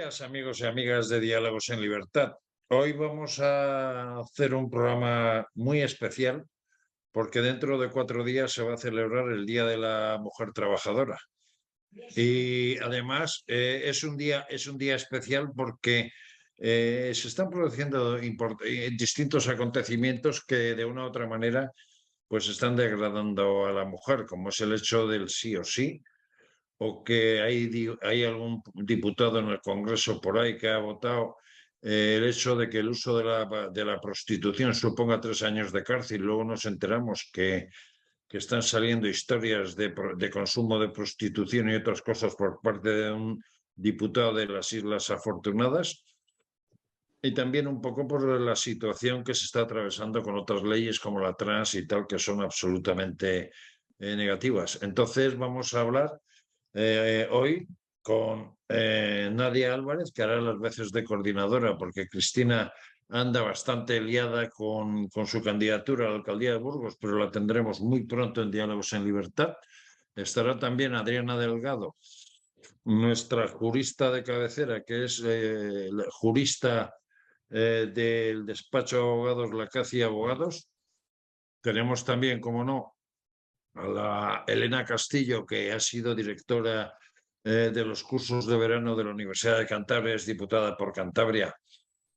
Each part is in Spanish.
días, amigos y amigas de Diálogos en Libertad. Hoy vamos a hacer un programa muy especial porque dentro de 4 días se va a celebrar el Día de la Mujer Trabajadora. Y además es un día especial porque se están produciendo distintos acontecimientos que de una u otra manera pues están degradando a la mujer, como es el hecho del sí o sí, o que hay algún diputado en el Congreso por ahí que ha votado el hecho de que el uso de la prostitución suponga 3 años de cárcel. Luego nos enteramos que están saliendo historias de consumo de prostitución y otras cosas por parte de un diputado de las Islas Afortunadas. Y también un poco por la situación que se está atravesando con otras leyes como la trans y tal, que son absolutamente negativas. Entonces vamos a hablar hoy con Nadia Álvarez, que hará las veces de coordinadora, porque Cristina anda bastante liada con su candidatura a la alcaldía de Burgos, pero la tendremos muy pronto en Diálogos en Libertad. Estará también Adriana Delgado, nuestra jurista de cabecera, que es la jurista del despacho de abogados Lacaci Abogados. Tenemos también, como no, a la Elena Castillo, que ha sido directora de los cursos de verano de la Universidad de Cantabria, es diputada por Cantabria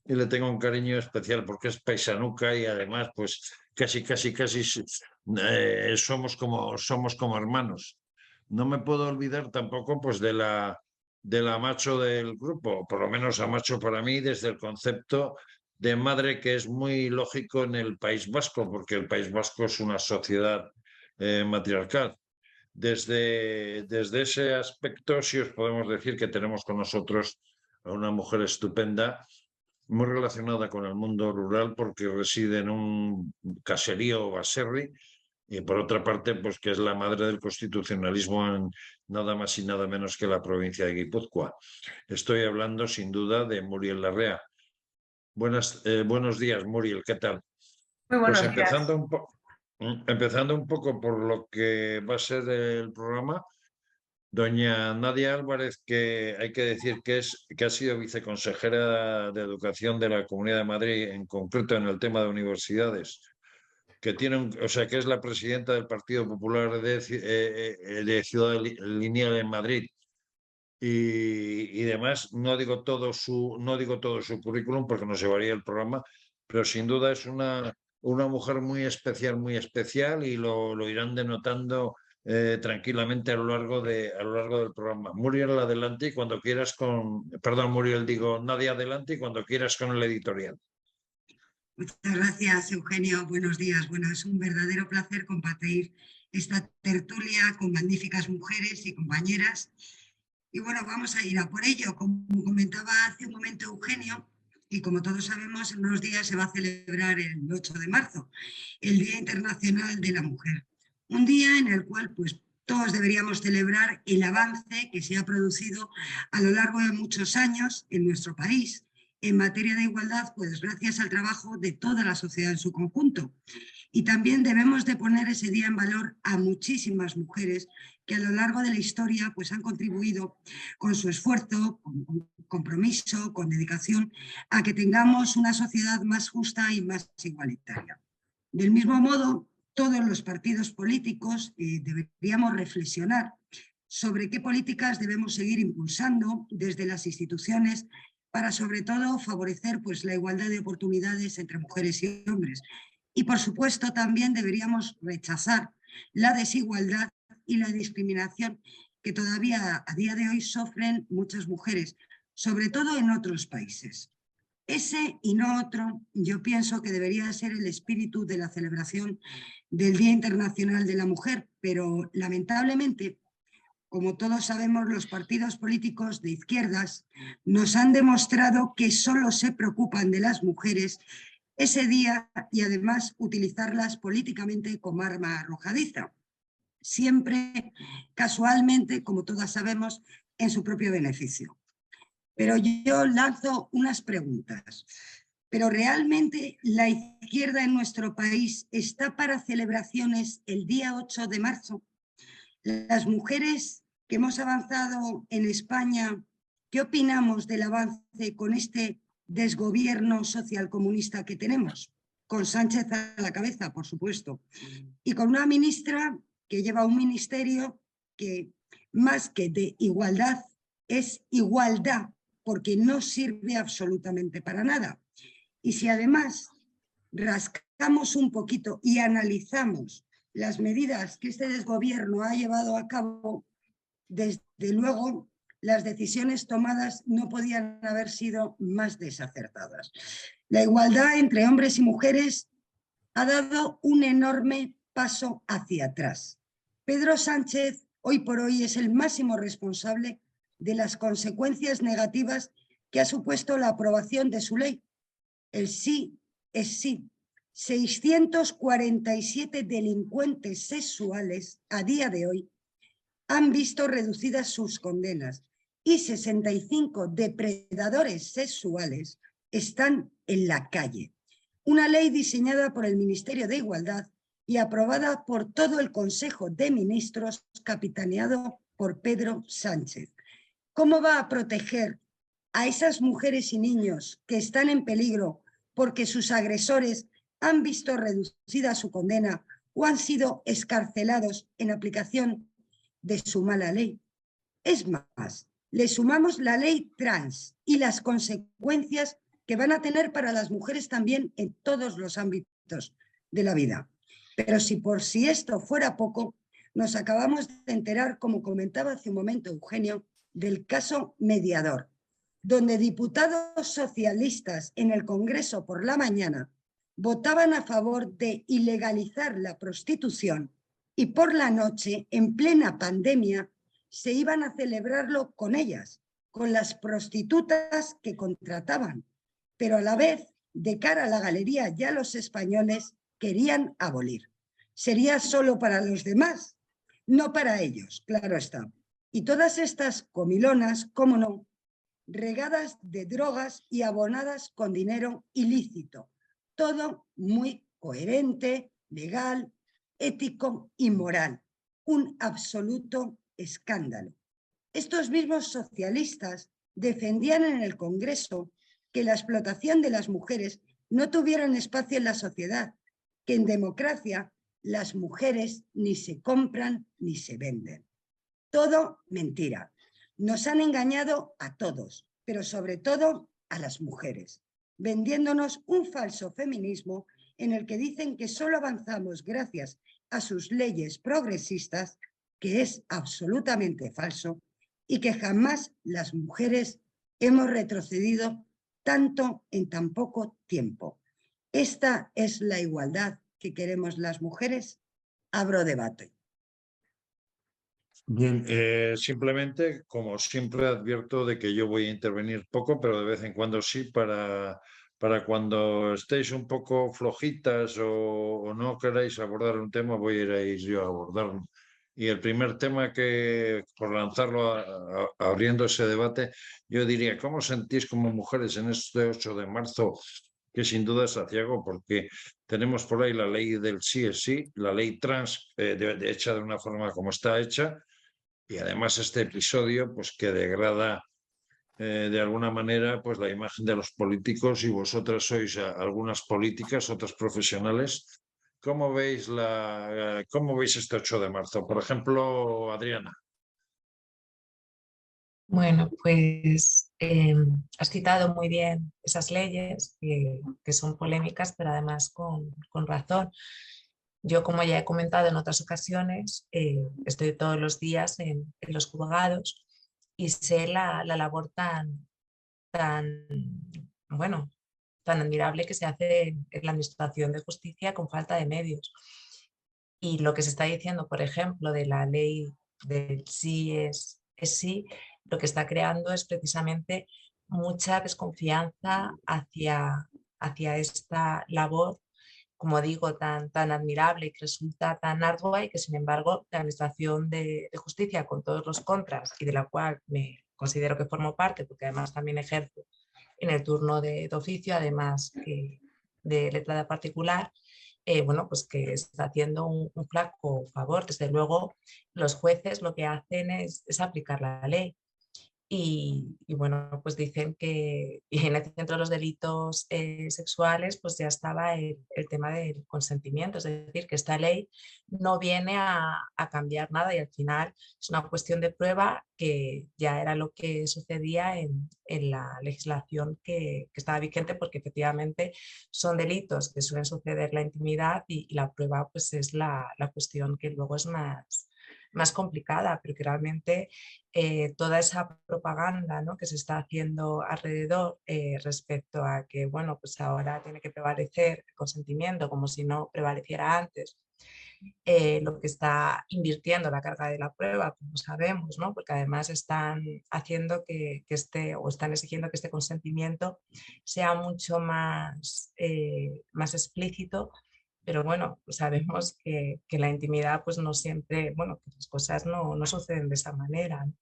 y le tengo un cariño especial porque es paisanuca y además pues casi somos como hermanos. No me puedo olvidar tampoco pues de la macho del grupo, por lo menos a macho para mí desde el concepto de madre, que es muy lógico en el País Vasco, porque el País Vasco es una sociedad matriarcal. Desde ese aspecto, sí os podemos decir que tenemos con nosotros a una mujer estupenda, muy relacionada con el mundo rural porque reside en un caserío baserri, y por otra parte, pues que es la madre del constitucionalismo en nada más y nada menos que la provincia de Guipúzcoa. Estoy hablando sin duda de Muriel Larrea. Buenos días, Muriel, ¿qué tal? Muy Pues buenos días. empezando un poco por lo que va a ser el programa, doña Nadia Álvarez, que hay que decir que ha sido viceconsejera de Educación de la Comunidad de Madrid, en concreto en el tema de universidades, que o sea, que es la presidenta del Partido Popular de Ciudad Lineal en Madrid. Y demás, no digo todo su currículum porque nos llevaría el programa, pero sin duda es una mujer muy especial y lo irán denotando tranquilamente a lo largo del programa. Muriel, adelante y cuando quieras perdón, Muriel, digo, Nadia, adelante y cuando quieras con el editorial. Muchas gracias, Eugenio. Buenos días. Bueno, es un verdadero placer compartir esta tertulia con magníficas mujeres y compañeras. Y bueno, vamos a ir a por ello. Como comentaba hace un momento Eugenio, y como todos sabemos, en unos días se va a celebrar el 8 de marzo, el Día Internacional de la Mujer. Un día en el cual pues todos deberíamos celebrar el avance que se ha producido a lo largo de muchos años en nuestro país en materia de igualdad, pues gracias al trabajo de toda la sociedad en su conjunto. Y también debemos de poner ese día en valor a muchísimas mujeres que a lo largo de la historia pues, han contribuido con su esfuerzo, con compromiso, con dedicación, a que tengamos una sociedad más justa y más igualitaria. Del mismo modo, todos los partidos políticos deberíamos reflexionar sobre qué políticas debemos seguir impulsando desde las instituciones para sobre todo favorecer pues, la igualdad de oportunidades entre mujeres y hombres. Y por supuesto también deberíamos rechazar la desigualdad y la discriminación que todavía a día de hoy sufren muchas mujeres, sobre todo en otros países. Ese y no otro, yo pienso que debería ser el espíritu de la celebración del Día Internacional de la Mujer, pero lamentablemente, como todos sabemos, los partidos políticos de izquierdas nos han demostrado que solo se preocupan de las mujeres ese día y además utilizarlas políticamente como arma arrojadiza. Siempre, casualmente, como todas sabemos, en su propio beneficio. Pero yo lanzo unas preguntas. ¿Pero realmente la izquierda en nuestro país está para celebraciones el día 8 de marzo? Las mujeres que hemos avanzado en España ¿Qué opinamos del avance con este desgobierno socialcomunista que tenemos? Con Sánchez a la cabeza, por supuesto, y con una ministra que lleva un ministerio que más que de igualdad es igualdad, porque no sirve absolutamente para nada. Y si además rascamos un poquito y analizamos las medidas que este desgobierno ha llevado a cabo, desde luego las decisiones tomadas no podían haber sido más desacertadas. La igualdad entre hombres y mujeres ha dado un enorme paso hacia atrás. Pedro Sánchez hoy por hoy es el máximo responsable de las consecuencias negativas que ha supuesto la aprobación de su ley. El sí es sí. 647 delincuentes sexuales a día de hoy han visto reducidas sus condenas y 65 depredadores sexuales están en la calle. Una ley diseñada por el Ministerio de Igualdad y aprobada por todo el Consejo de Ministros, capitaneado por Pedro Sánchez. ¿Cómo va a proteger a esas mujeres y niños que están en peligro porque sus agresores han visto reducida su condena o han sido excarcelados en aplicación de su mala ley? Es más, le sumamos la ley trans y las consecuencias que van a tener para las mujeres también en todos los ámbitos de la vida. Pero si esto fuera poco, nos acabamos de enterar, como comentaba hace un momento Eugenio, del caso Mediador, donde diputados socialistas en el Congreso por la mañana votaban a favor de ilegalizar la prostitución y por la noche, en plena pandemia, se iban a celebrarlo con ellas, con las prostitutas que contrataban, pero a la vez, de cara a la galería y a los españoles, querían abolir. Sería solo para los demás, no para ellos, claro está. Y todas estas comilonas, cómo no, regadas de drogas y abonadas con dinero ilícito. Todo muy coherente, legal, ético y moral. Un absoluto escándalo. Estos mismos socialistas defendían en el Congreso que la explotación de las mujeres no tuvieran espacio en la sociedad, que en democracia las mujeres ni se compran ni se venden. Todo mentira. Nos han engañado a todos, pero sobre todo a las mujeres, vendiéndonos un falso feminismo en el que dicen que solo avanzamos gracias a sus leyes progresistas, que es absolutamente falso, y que jamás las mujeres hemos retrocedido tanto en tan poco tiempo. ¿Esta es la igualdad que queremos las mujeres? Abro debate. Bien, simplemente, como siempre, advierto de que yo voy a intervenir poco, pero de vez en cuando sí, para cuando estéis un poco flojitas o no queráis abordar un tema, voy a ir yo a abordarlo. Y el primer tema que, por lanzarlo abriendo ese debate, yo diría, ¿cómo sentís como mujeres en este 8 de marzo? Que sin duda es aciago, porque tenemos por ahí la ley del sí es sí, la ley trans, hecha de una forma como está hecha, y además este episodio, pues que degrada de alguna manera pues la imagen de los políticos, y vosotras sois algunas políticas, otras profesionales. ¿Cómo veis este 8 de marzo? Por ejemplo, Adriana. Bueno, pues has citado muy bien esas leyes que son polémicas, pero además con razón. Yo, como ya he comentado en otras ocasiones, estoy todos los días en los juzgados y sé la labor tan, bueno, tan admirable que se hace en la administración de justicia con falta de medios. Y lo que se está diciendo, por ejemplo, de la ley del sí es sí, lo que está creando es precisamente mucha desconfianza hacia esta labor, como digo, tan admirable y que resulta tan ardua, y que sin embargo la administración de justicia, con todos los contras y de la cual me considero que formo parte, porque además también ejerzo en el turno de oficio, además que de letrada particular, bueno, pues que está haciendo un flaco favor. Desde luego, los jueces lo que hacen es aplicar la ley. Y bueno, pues dicen que y en el centro de los delitos sexuales pues ya estaba el tema del consentimiento, es decir, que esta ley no viene a cambiar nada y al final es una cuestión de prueba que ya era lo que sucedía en la legislación que estaba vigente, porque efectivamente son delitos que suelen suceder en la intimidad y la prueba pues es la cuestión que luego es más complicada, pero que realmente toda esa propaganda, ¿no?, que se está haciendo alrededor respecto a que, bueno, pues ahora tiene que prevalecer el consentimiento como si no prevaleciera antes, lo que está invirtiendo la carga de la prueba, como sabemos, ¿no?, porque además están haciendo que o están exigiendo que este consentimiento sea mucho más explícito. Pero bueno, pues sabemos que la intimidad pues no siempre, bueno, que las cosas no suceden de esa manera, ¿no?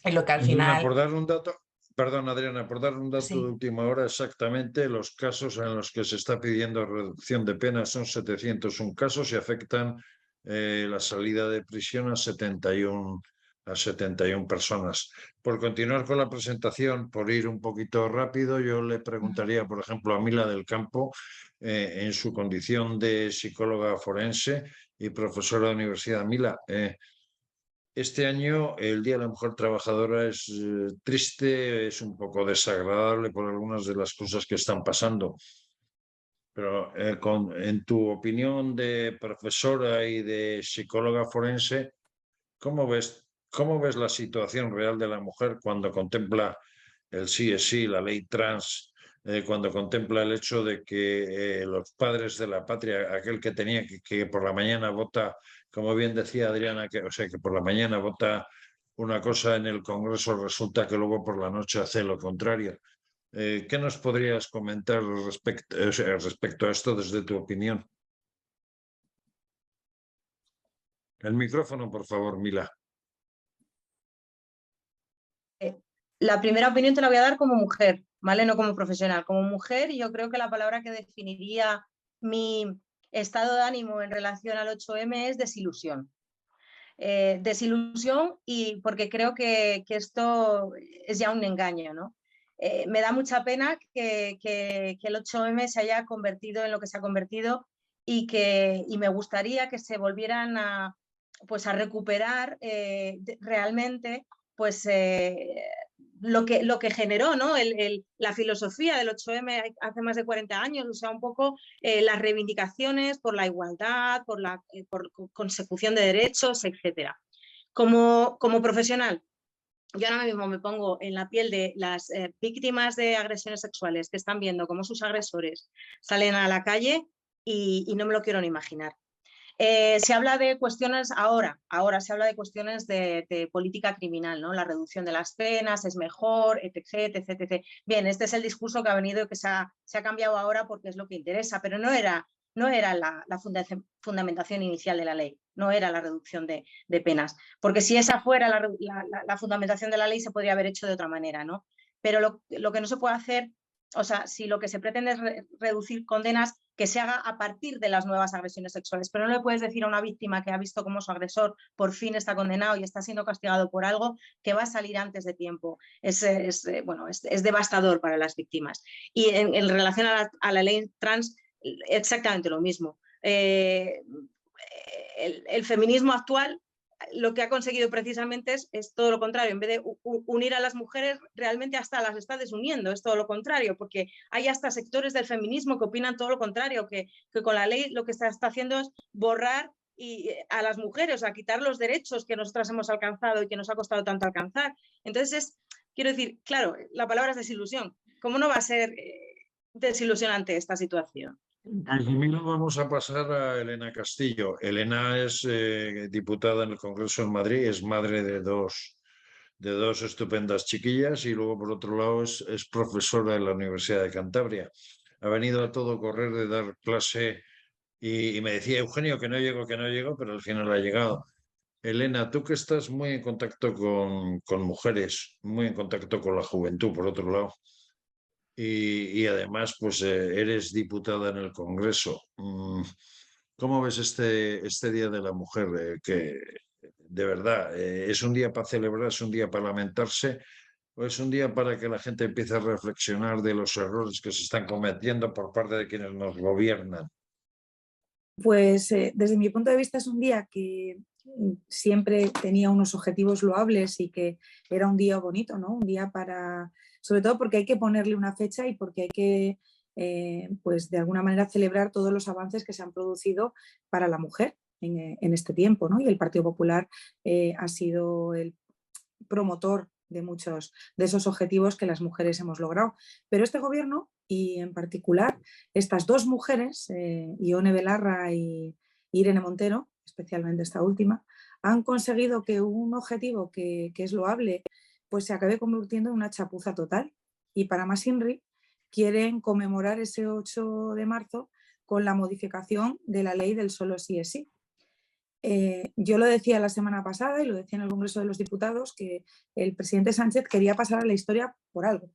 Y lo que al Adriana, final, por dar un dato, perdón, Adriana, por dar un dato de sí, última hora, exactamente los casos en los que se está pidiendo reducción de penas son 701 casos y afectan la salida de prisión a 71 personas. Por continuar con la presentación, por ir un poquito rápido, yo le preguntaría, por ejemplo, a Mila del Campo, en su condición de psicóloga forense y profesora de universidad. Mila, este año el Día de la Mujer Trabajadora es triste, es un poco desagradable por algunas de las cosas que están pasando, pero en tu opinión de profesora y de psicóloga forense, cómo ves la situación real de la mujer cuando contempla el sí es sí, la ley trans, cuando contempla el hecho de que los padres de la patria, aquel que tenía que por la mañana vota, como bien decía Adriana, o sea, que por la mañana vota una cosa en el Congreso, resulta que luego por la noche hace lo contrario? ¿Qué nos podrías comentar respecto a esto desde tu opinión? El micrófono, por favor, Mila. La primera opinión te la voy a dar como mujer, ¿vale? No como profesional. Como mujer, yo creo que la palabra que definiría mi estado de ánimo en relación al 8M es desilusión. Desilusión, y porque creo que esto es ya un engaño, ¿no? Me da mucha pena que el 8M se haya convertido en lo que se ha convertido y me gustaría que se volvieran pues a recuperar realmente pues, lo que generó, ¿no?, la filosofía del 8M hace más de 40 años, o sea, un poco las reivindicaciones por la igualdad, por consecución de derechos, etc. Como profesional, yo ahora mismo me pongo en la piel de las víctimas de agresiones sexuales que están viendo cómo sus agresores salen a la calle y no me lo quiero ni imaginar. Se habla de cuestiones ahora se habla de cuestiones de política criminal, ¿no? La reducción de las penas es mejor, etc, etc, etc. Bien, este es el discurso que ha venido y que se ha cambiado ahora porque es lo que interesa, pero no era la fundamentación inicial de la ley, no era la reducción de penas, porque si esa fuera la fundamentación de la ley se podría haber hecho de otra manera, ¿no? Pero lo que no se puede hacer, o sea, si lo que se pretende es reducir condenas, que se haga a partir de las nuevas agresiones sexuales. Pero no le puedes decir a una víctima que ha visto cómo su agresor por fin está condenado y está siendo castigado por algo que va a salir antes de tiempo. Es devastador para las víctimas. Y en relación a la ley trans, exactamente lo mismo. El feminismo actual lo que ha conseguido precisamente es todo lo contrario. En vez de unir a las mujeres, realmente hasta las está desuniendo, es todo lo contrario, porque hay hasta sectores del feminismo que opinan todo lo contrario, que con la ley lo que está haciendo es borrar a las mujeres, a quitar los derechos que nosotras hemos alcanzado y que nos ha costado tanto alcanzar. Entonces, quiero decir, claro, la palabra es desilusión. ¿Cómo no va a ser desilusionante esta situación? Primero vamos a pasar a Elena Castillo. Elena es diputada en el Congreso en Madrid, es madre de dos estupendas chiquillas y luego por otro lado es profesora en la Universidad de Cantabria. Ha venido a todo correr de dar clase y me decía Eugenio que no llego, pero al final ha llegado. Elena, tú que estás muy en contacto con mujeres, muy en contacto con la juventud, por otro lado, y además pues eres diputada en el Congreso. ¿Cómo ves este Día de la Mujer? Que de verdad es un día para celebrar, es un día para lamentarse, o es un día para que la gente empiece a reflexionar de los errores que se están cometiendo por parte de quienes nos gobiernan? Pues desde mi punto de vista es un día que siempre tenía unos objetivos loables y que era un día bonito, ¿no? Un día para, sobre todo porque hay que ponerle una fecha y porque hay que, pues de alguna manera celebrar todos los avances que se han producido para la mujer en este tiempo, ¿no? Y el Partido Popular ha sido el promotor de muchos de esos objetivos que las mujeres hemos logrado. Pero este gobierno, y en particular estas dos mujeres, Ione Belarra y Irene Montero, especialmente esta última, han conseguido que un objetivo que es loable pues se acabe convirtiendo en una chapuza total. Y para más Inri, quieren conmemorar ese 8 de marzo con la modificación de la ley del solo sí es sí. Yo lo decía la semana pasada y lo decía en el Congreso de los Diputados, que el presidente Sánchez quería pasar a la historia por algo,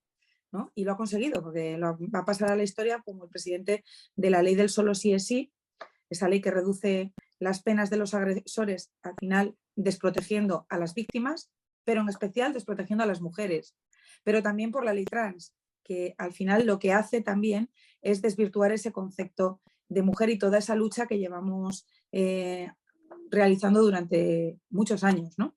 ¿no? Y lo ha conseguido, porque va a pasar a la historia como el presidente de la ley del solo sí es sí, esa ley que reduce las penas de los agresores, al final desprotegiendo a las víctimas, pero en especial desprotegiendo a las mujeres, pero también por la ley trans, que al final lo que hace también es desvirtuar ese concepto de mujer y toda esa lucha que llevamos realizando durante muchos años, ¿no?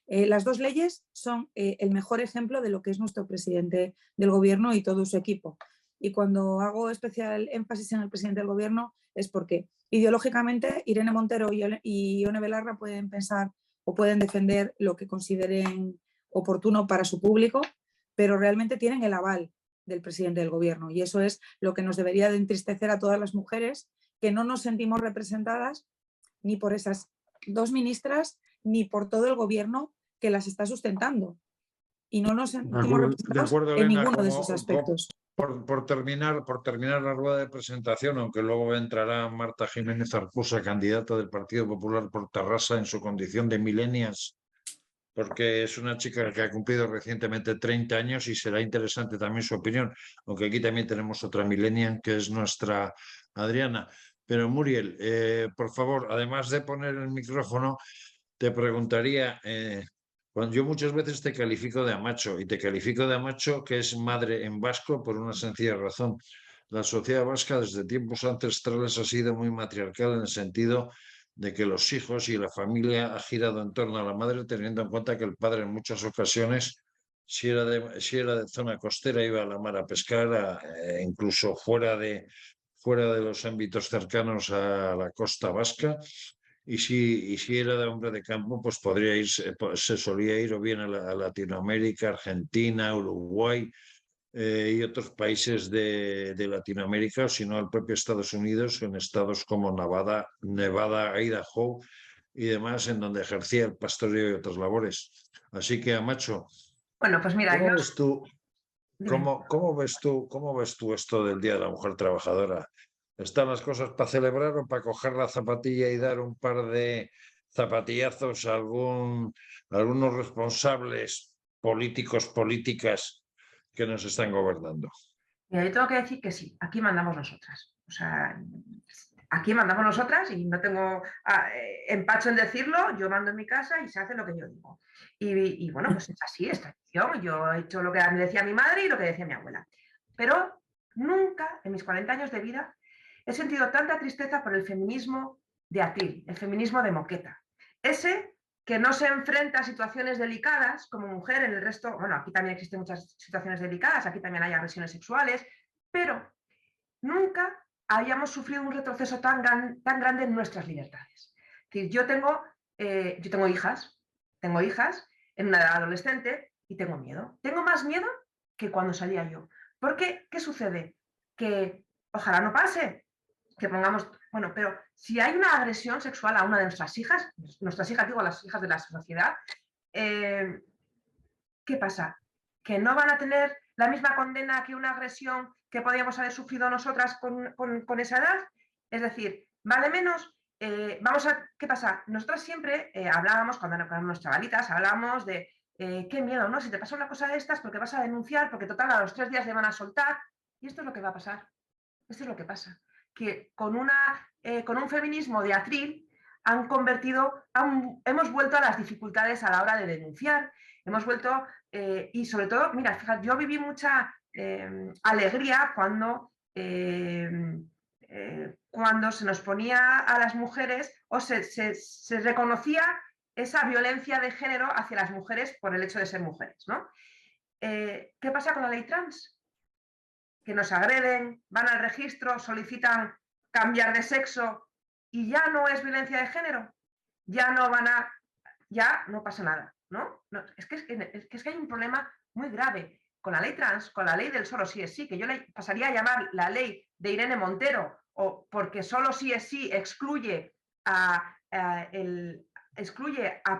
Las dos leyes son el mejor ejemplo de lo que es nuestro presidente del gobierno y todo su equipo. Y cuando hago especial énfasis en el presidente del gobierno es porque ideológicamente Irene Montero y Ione Belarra pueden pensar o pueden defender lo que consideren oportuno para su público, pero realmente tienen el aval del presidente del gobierno. Y eso es lo que nos debería de entristecer a todas las mujeres que no nos sentimos representadas ni por esas dos ministras, ni por todo el gobierno que las está sustentando. Y no nos sentimos representados en Elena, ninguno de esos aspectos. Por terminar la rueda de presentación, aunque luego entrará Marta Jiménez Arcusa, candidata del Partido Popular por Tarrasa en su condición de millennials, porque es una chica que ha cumplido recientemente 30 años y será interesante también su opinión, aunque aquí también tenemos otra millennial que es nuestra Adriana. Pero Muriel, por favor, además de poner el micrófono, te preguntaría, yo muchas veces te califico de amacho, y te califico de amacho que es madre en vasco por una sencilla razón. La sociedad vasca desde tiempos ancestrales ha sido muy matriarcal en el sentido de que los hijos y la familia ha girado en torno a la madre, teniendo en cuenta que el padre en muchas ocasiones, si era de zona costera, iba a la mar a pescar, incluso fuera de los ámbitos cercanos a la costa vasca. Y si era de hombre de campo, pues podría irse, se solía ir o bien a Latinoamérica, Argentina, Uruguay y otros países de Latinoamérica, o si no al propio Estados Unidos, en estados como Nevada, Idaho y demás, en donde ejercía el pastoreo y otras labores. Así que, Amacho, bueno, pues mira, ¿cómo ves tú? ¿Cómo ves tú esto del Día de la Mujer Trabajadora? ¿Están las cosas para celebrar o para coger la zapatilla y dar un par de zapatillazos a algunos responsables políticos, políticas que nos están gobernando? Mira, yo tengo que decir que sí, aquí mandamos nosotras. O sea, aquí mandamos nosotras y no tengo empacho en decirlo, yo mando en mi casa y se hace lo que yo digo. Y bueno, pues es así, es tradición. Yo he hecho lo que me decía mi madre y lo que decía mi abuela. Pero nunca en mis 40 años de vida he sentido tanta tristeza por el feminismo de Atil, el feminismo de Moqueta. Ese que no se enfrenta a situaciones delicadas como mujer, en el resto, bueno, aquí también existen muchas situaciones delicadas, aquí también hay agresiones sexuales, pero nunca hayamos sufrido un retroceso tan grande en nuestras libertades. Es decir, yo tengo hijas en una edad adolescente y tengo miedo. Tengo más miedo que cuando salía yo. Porque, ¿qué sucede? Que ojalá no pase, que pongamos, bueno, pero si hay una agresión sexual a una de nuestras hijas, digo, las hijas de la sociedad, ¿qué pasa? ¿Que no van a tener la misma condena que una agresión que podíamos haber sufrido nosotras con esa edad? Es decir, ¿vale menos? ¿Qué pasa? Nosotras siempre hablábamos, cuando éramos chavalitas, hablábamos de qué miedo, ¿no? Si te pasa una cosa de estas, porque vas a denunciar, porque total a los 3 días le van a soltar. Y esto es lo que va a pasar. Esto es lo que pasa. Que con un feminismo de atril, hemos vuelto a las dificultades a la hora de denunciar, hemos vuelto, y sobre todo, mira, fíjate, yo viví mucha alegría cuando se nos ponía a las mujeres o se reconocía esa violencia de género hacia las mujeres por el hecho de ser mujeres, ¿no? ¿Qué pasa con la ley trans? Que nos agreden, van al registro, solicitan cambiar de sexo y ya no es violencia de género, ya no pasa nada, ¿no? Es que hay un problema muy grave con la ley trans, con la ley del solo sí es sí, que yo le pasaría a llamar la ley de Irene Montero, o porque solo sí es sí excluye a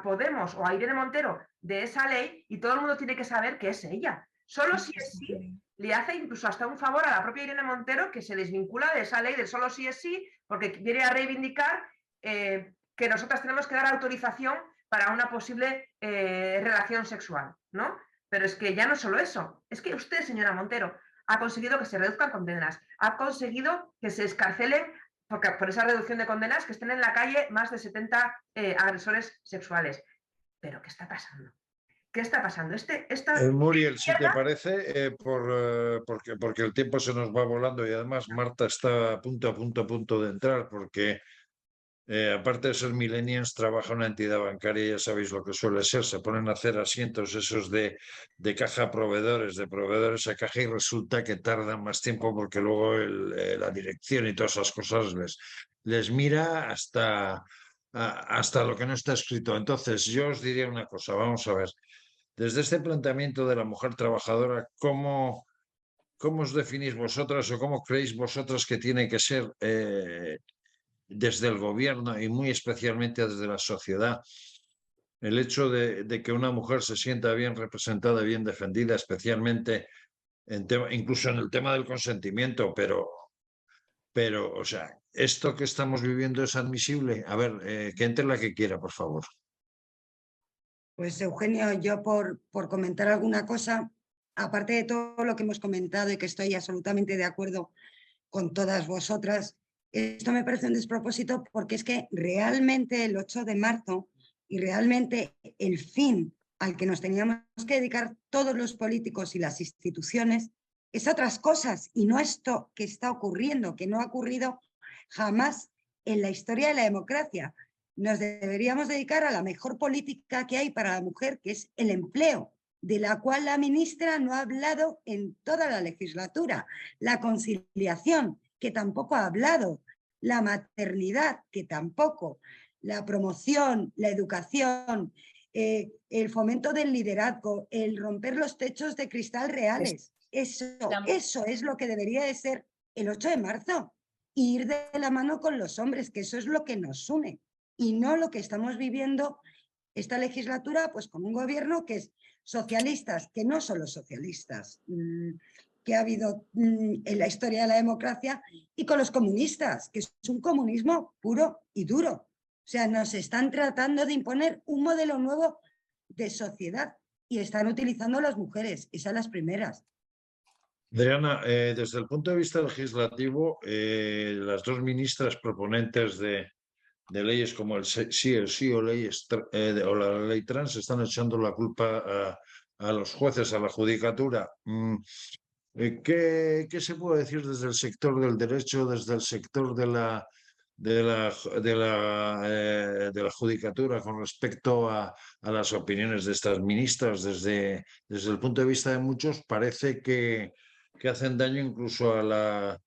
Podemos o a Irene Montero de esa ley y todo el mundo tiene que saber que es ella. Solo sí es sí le hace incluso hasta un favor a la propia Irene Montero, que se desvincula de esa ley del solo sí es sí, porque viene a reivindicar que nosotras tenemos que dar autorización para una posible relación sexual, ¿no? Pero es que ya no solo eso, es que usted, señora Montero, ha conseguido que se reduzcan condenas, ha conseguido que se escarcelen por esa reducción de condenas, que estén en la calle más de 70 agresores sexuales. ¿Pero qué está pasando? ¿Qué está pasando? Muriel, si te parece, porque el tiempo se nos va volando y además Marta está a punto de entrar, porque aparte de ser millennials, trabaja en una entidad bancaria y ya sabéis lo que suele ser, se ponen a hacer asientos esos de caja a proveedores, de proveedores a caja, y resulta que tardan más tiempo porque luego la dirección y todas esas cosas les mira hasta lo que no está escrito. Entonces, yo os diría una cosa, vamos a ver. Desde este planteamiento de la mujer trabajadora, ¿cómo os definís vosotras o cómo creéis vosotras que tiene que ser desde el gobierno y muy especialmente desde la sociedad el hecho de que una mujer se sienta bien representada, bien defendida, especialmente incluso en el tema del consentimiento, pero, o sea, ¿esto que estamos viviendo es admisible? A ver, que entre la que quiera, por favor. Pues Eugenio, yo por comentar alguna cosa, aparte de todo lo que hemos comentado y que estoy absolutamente de acuerdo con todas vosotras, esto me parece un despropósito porque es que realmente el 8 de marzo y realmente el fin al que nos teníamos que dedicar todos los políticos y las instituciones es otras cosas y no esto que está ocurriendo, que no ha ocurrido jamás en la historia de la democracia. Nos deberíamos dedicar a la mejor política que hay para la mujer, que es el empleo, de la cual la ministra no ha hablado en toda la legislatura, la conciliación, que tampoco ha hablado, la maternidad, que tampoco, la promoción, la educación, el fomento del liderazgo, el romper los techos de cristal reales. Eso es lo que debería de ser el 8 de marzo, ir de la mano con los hombres, que eso es lo que nos une, y no lo que estamos viviendo esta legislatura, pues con un gobierno que es socialistas, que no son los socialistas que ha habido en la historia de la democracia, y con los comunistas, que es un comunismo puro y duro. O sea, nos están tratando de imponer un modelo nuevo de sociedad y están utilizando a las mujeres, esas las primeras. Adriana, desde el punto de vista legislativo, las dos ministras proponentes de leyes como el sí o la ley trans están echando la culpa a los jueces, a la judicatura. ¿Qué se puede decir desde el sector del derecho, desde el sector de la judicatura con respecto a las opiniones de estas ministras? Desde el punto de vista de muchos, parece que hacen daño incluso a la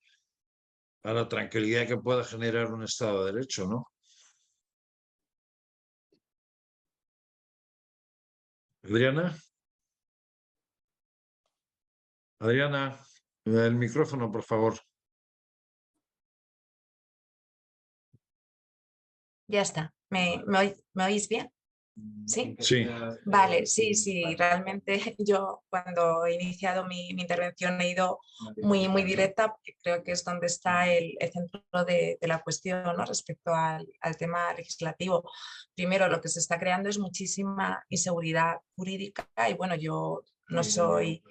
tranquilidad que pueda generar un Estado de Derecho, ¿no? Adriana. Adriana, el micrófono, por favor. Ya está. ¿Me oís bien? ¿Sí? Sí. Vale, sí, realmente yo cuando he iniciado mi intervención he ido muy directa, porque creo que es donde está el centro de la cuestión, ¿no? Respecto al tema legislativo. Primero, lo que se está creando es muchísima inseguridad jurídica y bueno, yo no soy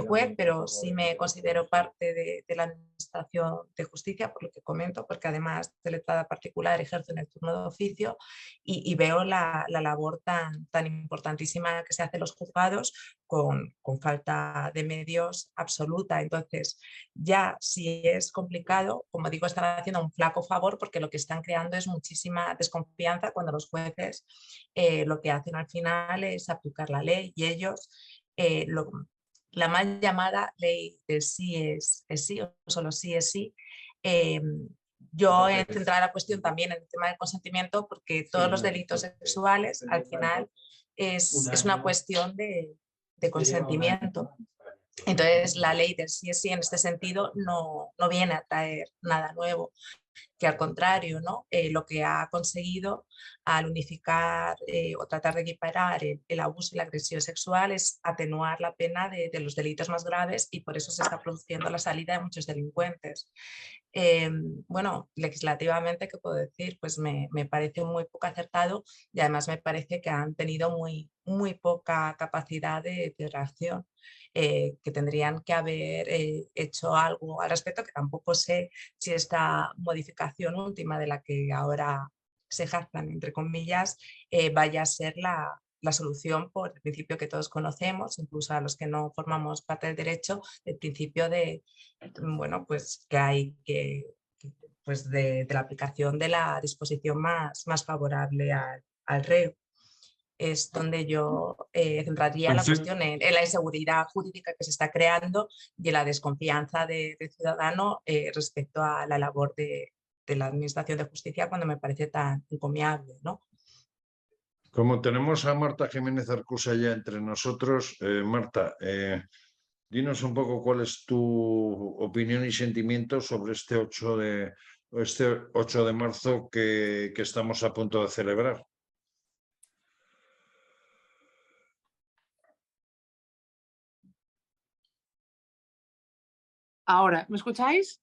juez, pero sí me considero parte de la Administración de Justicia, por lo que comento, porque además de letrada particular ejerzo en el turno de oficio y veo la labor tan importantísima que se hace en los juzgados con falta de medios absoluta. Entonces, ya si es complicado, como digo, están haciendo un flaco favor porque lo que están creando es muchísima desconfianza cuando los jueces lo que hacen al final es aplicar la ley y ellos la mal llamada ley del sí es sí o solo sí es sí. Yo he centrado la cuestión también en el tema del consentimiento porque todos los delitos sexuales al final es una cuestión de consentimiento. Entonces la ley del sí es sí en este sentido no viene a traer nada nuevo, que al contrario, ¿no? Lo que ha conseguido al unificar o tratar de equiparar el abuso y la agresión sexual es atenuar la pena de los delitos más graves y por eso se está produciendo la salida de muchos delincuentes. Bueno, legislativamente, ¿qué puedo decir? Pues me parece muy poco acertado y además me parece que han tenido muy poca capacidad de reacción. Que tendrían que haber hecho algo al respecto, que tampoco sé si esta modificación última de la que ahora se jactan, entre comillas, vaya a ser la solución por el principio que todos conocemos, incluso a los que no formamos parte del derecho, el principio de, bueno, pues que hay que, pues de la aplicación de la disposición más favorable al reo. Es donde yo centraría la cuestión en la inseguridad jurídica que se está creando y en la desconfianza del ciudadano respecto a la labor de la Administración de Justicia cuando me parece tan encomiable, ¿no? Como tenemos a Marta Jiménez Arcusa ya entre nosotros, Marta, dinos un poco cuál es tu opinión y sentimiento sobre este 8 de marzo que estamos a punto de celebrar. Ahora, ¿me escucháis?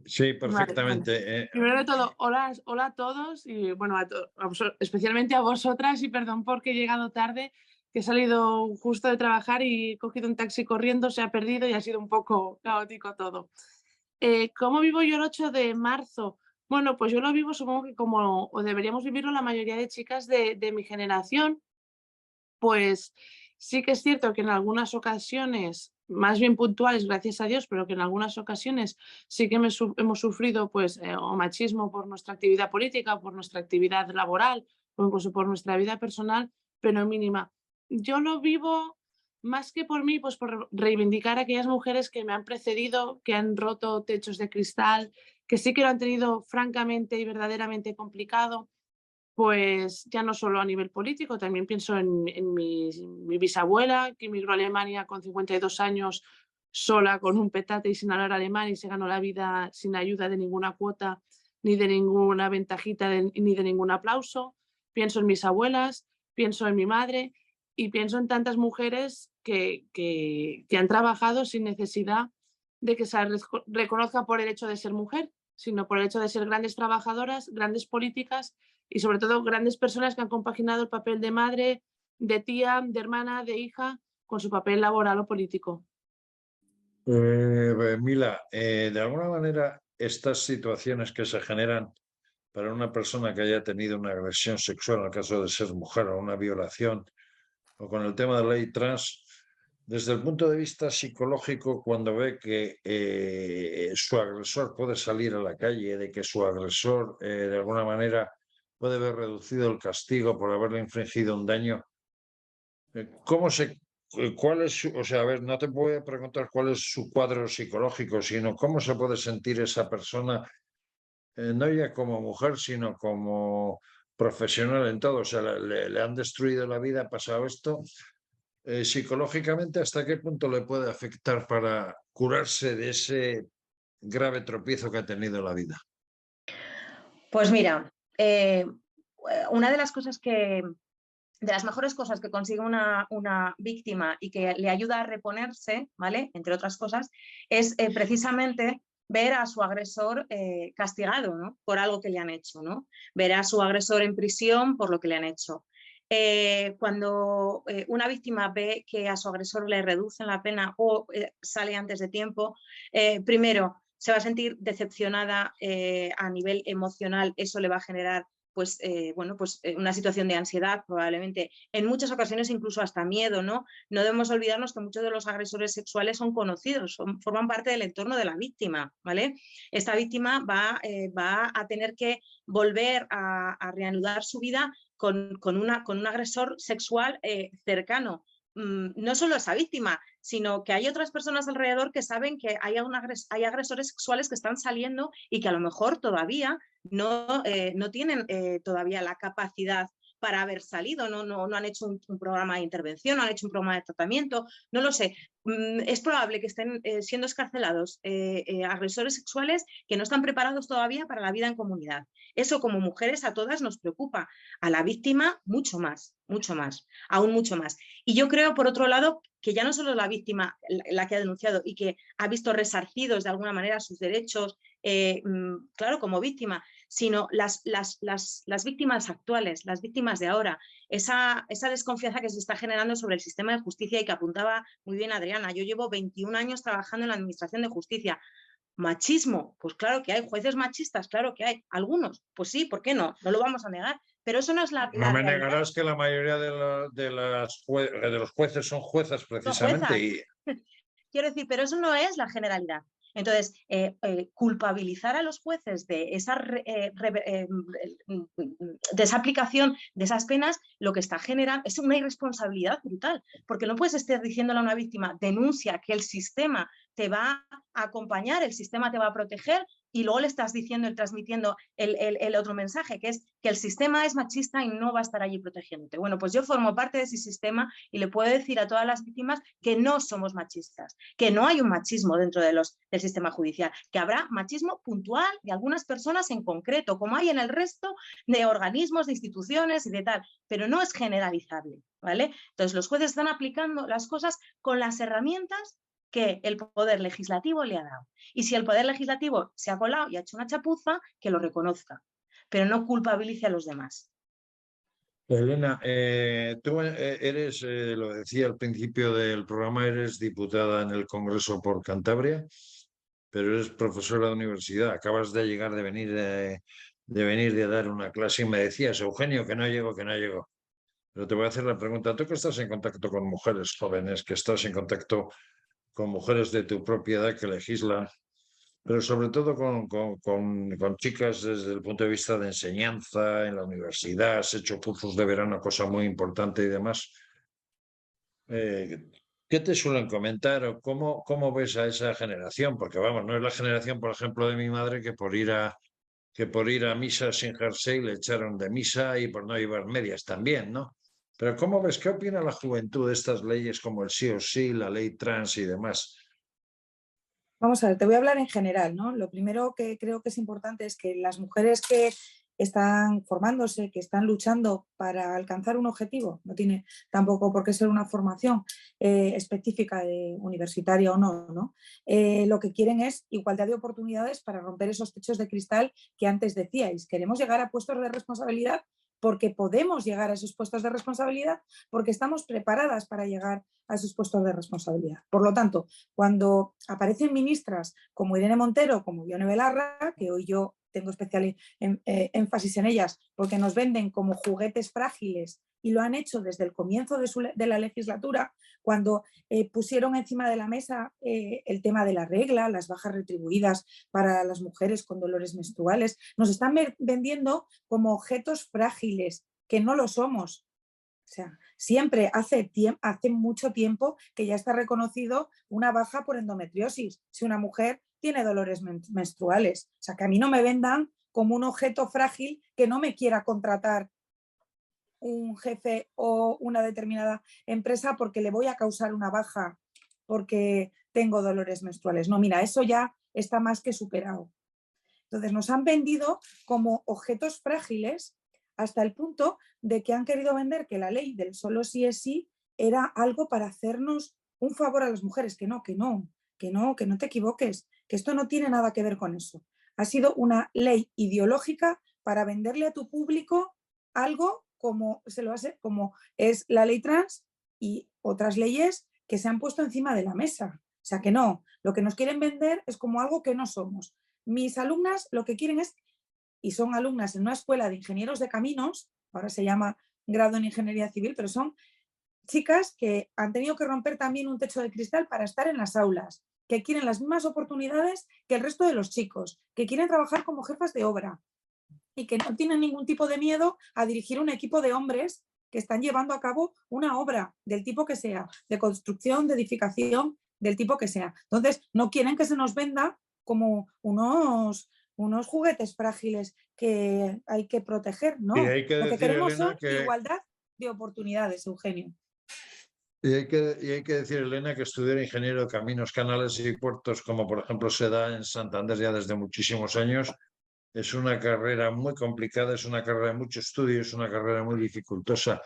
Sí, perfectamente. Vale. Primero de todo, hola a todos y bueno, especialmente a vosotras y perdón porque he llegado tarde, que he salido justo de trabajar y he cogido un taxi corriendo, se ha perdido y ha sido un poco caótico todo. ¿Cómo vivo yo el 8 de marzo? Bueno, pues yo lo vivo supongo que como o deberíamos vivirlo la mayoría de chicas de mi generación, pues sí que es cierto que en algunas ocasiones, más bien puntuales, gracias a Dios, pero que en algunas ocasiones sí que hemos sufrido pues, o machismo por nuestra actividad política, por nuestra actividad laboral o incluso por nuestra vida personal, pero mínima. Yo lo vivo más que por mí, pues por reivindicar a aquellas mujeres que me han precedido, que han roto techos de cristal, que sí que lo han tenido francamente y verdaderamente complicado. Pues ya no solo a nivel político, también pienso en mi bisabuela, que emigró a Alemania con 52 años, sola, con un petate y sin hablar alemán, y se ganó la vida sin ayuda de ninguna cuota, ni de ninguna ventajita, ni de ningún aplauso. Pienso en mis abuelas, pienso en mi madre y pienso en tantas mujeres que han trabajado sin necesidad de que se reconozca por el hecho de ser mujer, sino por el hecho de ser grandes trabajadoras, grandes políticas y sobre todo grandes personas que han compaginado el papel de madre, de tía, de hermana, de hija con su papel laboral o político. Mila, de alguna manera estas situaciones que se generan para una persona que haya tenido una agresión sexual, en el caso de ser mujer, o una violación, o con el tema de la ley trans, desde el punto de vista psicológico, cuando ve que su agresor puede salir a la calle, de que su agresor de alguna manera puede haber reducido el castigo por haberle infligido un daño, ¿cuál es su, o sea, a ver, no te voy a preguntar cuál es su cuadro psicológico, sino cómo se puede sentir esa persona, no ya como mujer, sino como profesional en todo? O sea, le han destruido la vida, ha pasado esto. Psicológicamente, ¿hasta qué punto le puede afectar para curarse de ese grave tropiezo que ha tenido en la vida? Pues mira, una de las cosas de las mejores cosas que consigue una víctima y que le ayuda a reponerse, ¿vale? Entre otras cosas, es precisamente ver a su agresor castigado, ¿no? Por algo que le han hecho, ¿no? Ver a su agresor en prisión por lo que le han hecho. Cuando una víctima ve que a su agresor le reducen la pena o sale antes de tiempo, primero se va a sentir decepcionada a nivel emocional, eso le va a generar pues, una situación de ansiedad probablemente, en muchas ocasiones incluso hasta miedo, ¿no? No debemos olvidarnos que muchos de los agresores sexuales son conocidos, forman parte del entorno de la víctima, ¿vale? Esta víctima va a tener que volver a reanudar su vida con un agresor sexual cercano. No solo esa víctima, sino que hay otras personas alrededor que saben que hay agresores sexuales que están saliendo y que a lo mejor todavía no tienen todavía la capacidad para haber salido, no han hecho un programa de intervención, no han hecho un programa de tratamiento, no lo sé. Es probable que estén siendo escarcelados agresores sexuales que no están preparados todavía para la vida en comunidad. Eso como mujeres a todas nos preocupa, a la víctima mucho más, aún mucho más. Y yo creo, por otro lado, que ya no solo la víctima la que ha denunciado y que ha visto resarcidos de alguna manera sus derechos, claro, como víctima, sino las víctimas actuales, las víctimas de ahora, esa desconfianza que se está generando sobre el sistema de justicia y que apuntaba muy bien Adriana. Yo llevo 21 años trabajando en la administración de justicia. Machismo, pues claro que hay. Jueces machistas, claro que hay. Algunos, pues sí, ¿por qué no? No lo vamos a negar. Pero eso no es la No me realidad. negarás que la mayoría de los jueces son juezas precisamente. Quiero decir, pero eso no es la generalidad. Entonces, culpabilizar a los jueces de esa desaplicación de esas penas, lo que está generando es una irresponsabilidad brutal, porque no puedes estar diciéndole a una víctima, denuncia, que el sistema te va a acompañar, el sistema te va a proteger, y luego le estás diciendo y transmitiendo el otro mensaje, que es que el sistema es machista y no va a estar allí protegiéndote. Bueno, pues yo formo parte de ese sistema y le puedo decir a todas las víctimas que no somos machistas, que no hay un machismo dentro del sistema judicial, que habrá machismo puntual de algunas personas en concreto, como hay en el resto de organismos, de instituciones y de tal, pero no es generalizable, ¿vale? Entonces los jueces están aplicando las cosas con las herramientas que el Poder Legislativo le ha dado. Y si el Poder Legislativo se ha colado y ha hecho una chapuza, que lo reconozca, pero no culpabilice a los demás. Elena, tú eres, lo decía al principio del programa, eres diputada en el Congreso por Cantabria, pero eres profesora de universidad. Acabas de llegar, de venir de dar una clase y me decías, Eugenio, que no llego. Pero te voy a hacer la pregunta, tú que estás en contacto con mujeres jóvenes, que estás en contacto con mujeres de tu propia edad que legislan, pero sobre todo con chicas desde el punto de vista de enseñanza en la universidad, has hecho cursos de verano, cosa muy importante y demás. ¿Qué te suelen comentar o cómo ves a esa generación? Porque vamos, no es la generación, por ejemplo, de mi madre que por ir a misa sin jersey le echaron de misa y por no llevar medias también, ¿no? Pero ¿cómo ves? ¿Qué opina la juventud de estas leyes como el sí o sí, la ley trans y demás? Vamos a ver, te voy a hablar en general, ¿no? Lo primero que creo que es importante es que las mujeres que están formándose, que están luchando para alcanzar un objetivo, no tiene tampoco por qué ser una formación específica universitaria o no, ¿no? Lo que quieren es igualdad de oportunidades para romper esos techos de cristal que antes decíais. Queremos llegar a puestos de responsabilidad porque podemos llegar a esos puestos de responsabilidad, porque estamos preparadas para llegar a esos puestos de responsabilidad. Por lo tanto, cuando aparecen ministras como Irene Montero, como Ione Belarra, que hoy yo tengo especial énfasis en ellas porque nos venden como juguetes frágiles y lo han hecho desde el comienzo de la legislatura, cuando pusieron encima de la mesa el tema de la regla, las bajas retribuidas para las mujeres con dolores menstruales, nos están vendiendo como objetos frágiles, que no lo somos. O sea, siempre hace mucho tiempo que ya está reconocido una baja por endometriosis si una mujer tiene dolores menstruales. O sea, que a mí no me vendan como un objeto frágil que no me quiera contratar un jefe o una determinada empresa porque le voy a causar una baja porque tengo dolores menstruales. No, mira, eso ya está más que superado. Entonces nos han vendido como objetos frágiles hasta el punto de que han querido vender que la ley del solo sí es sí era algo para hacernos un favor a las mujeres. Que no te equivoques, que esto no tiene nada que ver con eso. Ha sido una ley ideológica para venderle a tu público algo como es la ley trans y otras leyes que se han puesto encima de la mesa. O sea que no, lo que nos quieren vender es como algo que no somos. Mis alumnas lo que quieren es, y son alumnas en una escuela de ingenieros de caminos, ahora se llama grado en ingeniería civil, pero son chicas que han tenido que romper también un techo de cristal para estar en las aulas, que quieren las mismas oportunidades que el resto de los chicos, que quieren trabajar como jefas de obra y que no tienen ningún tipo de miedo a dirigir un equipo de hombres que están llevando a cabo una obra del tipo que sea, de construcción, de edificación, del tipo que sea. Entonces, no quieren que se nos venda como unos juguetes frágiles que hay que proteger, ¿no? Y hay que Lo que decir, queremos Elena, son igualdad de oportunidades, Eugenio. y hay que decir, Elena, que estudiar ingeniero de caminos, canales y puertos, como por ejemplo se da en Santander ya desde muchísimos años, es una carrera muy complicada, es una carrera de mucho estudio, es una carrera muy dificultosa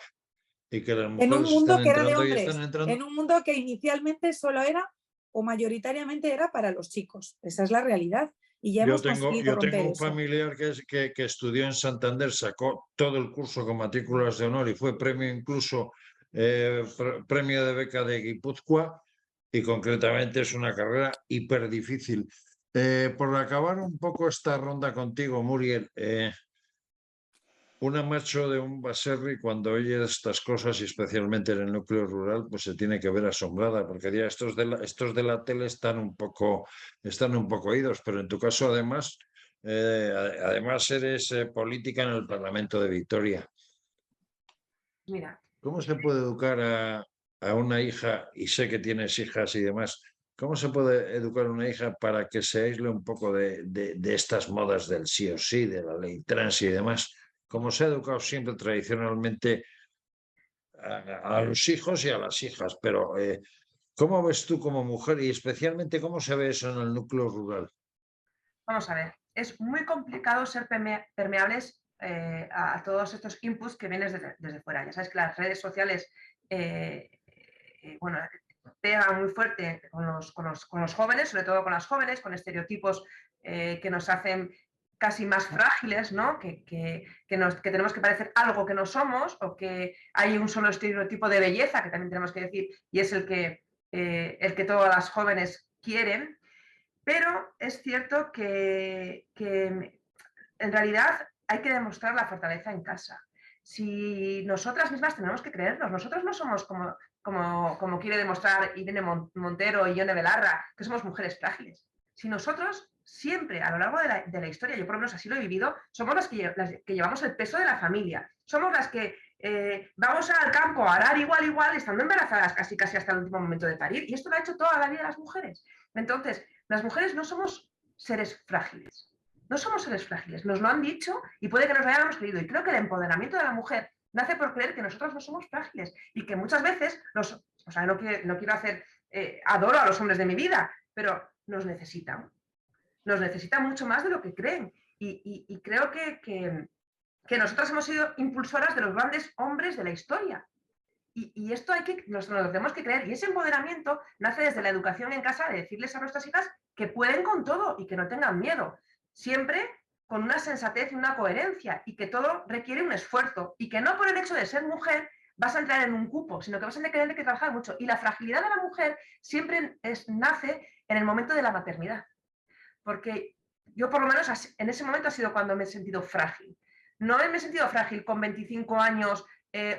y que las En un mujeres mundo están que era de entrando y hombres, están entrando. en un mundo que inicialmente solo era o mayoritariamente era para los chicos. Esa es la realidad. Y ya hemos conseguido Yo tengo romper un eso. familiar que estudió en Santander, sacó todo el curso con matrículas de honor y fue premio incluso premio de beca de Guipúzcoa, y concretamente es una carrera hiper difícil. Por acabar un poco esta ronda contigo, Muriel, una macho de un baserri cuando oye estas cosas, y especialmente en el núcleo rural, pues se tiene que ver asombrada, porque ya estos de la tele están un poco idos, pero en tu caso además eres política en el Parlamento de Vitoria. Mira, ¿Cómo se puede educar a una hija, y sé que tienes hijas y demás, cómo se puede educar a una hija para que se aísle un poco de estas modas del sí o sí, de la ley trans y demás, como se ha educado siempre tradicionalmente a los hijos y a las hijas? Pero ¿cómo ves tú como mujer, y especialmente cómo se ve eso en el núcleo rural? vamos a ver, es muy complicado ser permeables a todos estos inputs que vienen desde fuera. Ya sabes que las redes sociales bueno, pegan muy fuerte con los jóvenes, sobre todo con las jóvenes, con estereotipos que nos hacen casi más frágiles, ¿no? Que tenemos que parecer algo que no somos, o que hay un solo estereotipo de belleza, que también tenemos que decir, y es el que todas las jóvenes quieren. Pero es cierto que en realidad hay que demostrar la fortaleza en casa. Si nosotras mismas tenemos que creernos, nosotros no somos como quiere demostrar Irene Montero y Yone Belarra, que somos mujeres frágiles. Si nosotros siempre, a lo largo de la historia, yo por lo menos así lo he vivido, somos las que llevamos el peso de la familia, somos las que vamos al campo a arar igual, estando embarazadas casi hasta el último momento de parir, y esto lo ha hecho toda la vida las mujeres. Entonces, las mujeres no somos seres frágiles. No somos seres frágiles, nos lo han dicho y puede que nos lo hayamos creído. Y creo que el empoderamiento de la mujer nace por creer que nosotros no somos frágiles y que muchas veces, o sea, no quiero hacer, adoro a los hombres de mi vida, pero nos necesitan mucho más de lo que creen. Y creo que nosotras hemos sido impulsoras de los grandes hombres de la historia. Y esto nos lo tenemos que creer. Y ese empoderamiento nace desde la educación en casa, de decirles a nuestras hijas que pueden con todo y que no tengan miedo. Siempre con una sensatez y una coherencia, y que todo requiere un esfuerzo, y que no por el hecho de ser mujer vas a entrar en un cupo, sino que vas a tener que trabajar mucho. Y la fragilidad de la mujer siempre nace en el momento de la maternidad. Porque yo por lo menos en ese momento ha sido cuando me he sentido frágil. No me he sentido frágil con 25 años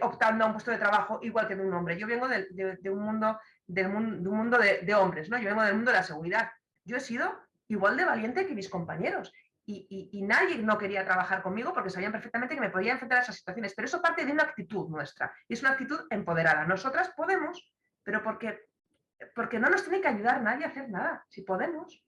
optando a un puesto de trabajo igual que de un hombre. Yo vengo de un mundo de hombres, ¿no? Yo vengo del mundo de la seguridad. Yo he sido igual de valiente que mis compañeros, y nadie no quería trabajar conmigo porque sabían perfectamente que me podía enfrentar a esas situaciones. Pero eso parte de una actitud nuestra, y es una actitud empoderada. Nosotras podemos, pero porque no nos tiene que ayudar nadie a hacer nada. Si podemos.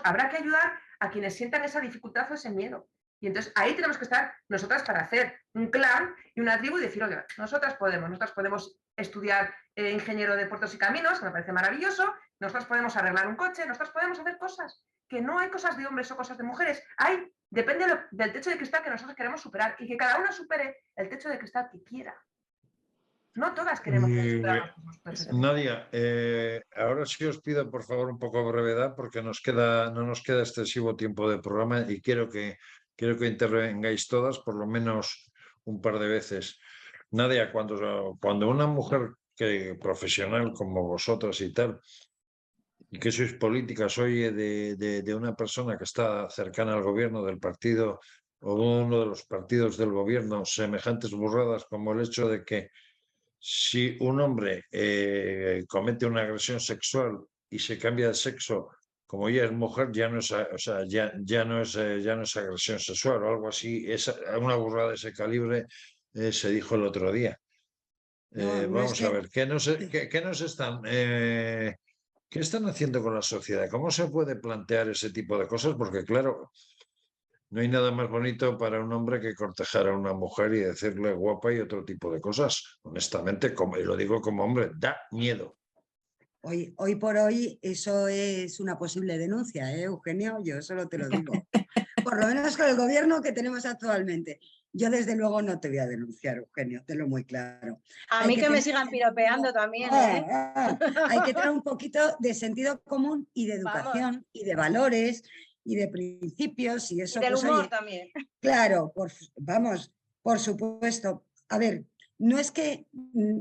Habrá que ayudar a quienes sientan esa dificultad o ese miedo. Y entonces ahí tenemos que estar nosotras para hacer un clan y una tribu y decir, oye, nosotras podemos estudiar ingeniero de puertos y caminos, que me parece maravilloso, nosotras podemos arreglar un coche, nosotras podemos hacer cosas, que no hay cosas de hombres o cosas de mujeres, depende del techo de cristal que nosotros queremos superar, y que cada una supere el techo de cristal que quiera. No todas queremos superar los techos de cristal. Nadia, ahora sí os pido por favor un poco de brevedad, porque no nos queda excesivo tiempo de programa, y quiero que intervengáis todas por lo menos un par de veces. Nadia, cuando una mujer profesional como vosotras y tal, y que sois políticas, oye de una persona que está cercana al gobierno del partido o uno de los partidos del gobierno, semejantes burradas como el hecho de que si un hombre comete una agresión sexual y se cambia de sexo, como ella es mujer, ya no es, o sea, ya no es agresión sexual o algo así. Una burrada de ese calibre se dijo el otro día. No, no es Vamos a que... ver, ¿qué están haciendo con la sociedad? ¿Cómo se puede plantear ese tipo de cosas? Porque claro, no hay nada más bonito para un hombre que cortejar a una mujer y decirle guapa y otro tipo de cosas. Honestamente, y lo digo como hombre, da miedo. Hoy por hoy eso es una posible denuncia, Eugenio, yo solo te lo digo. Por lo menos con el gobierno que tenemos actualmente. Yo desde luego no te voy a denunciar, Eugenio, te lo muy claro. A Hay mí que me tener sigan sentido- piropeando también, ¿eh? Hay que tener un poquito de sentido común y de educación Vamos. y de valores y de principios y Y eso, del pues humor oye, también. claro, vamos, por supuesto. A ver, no es que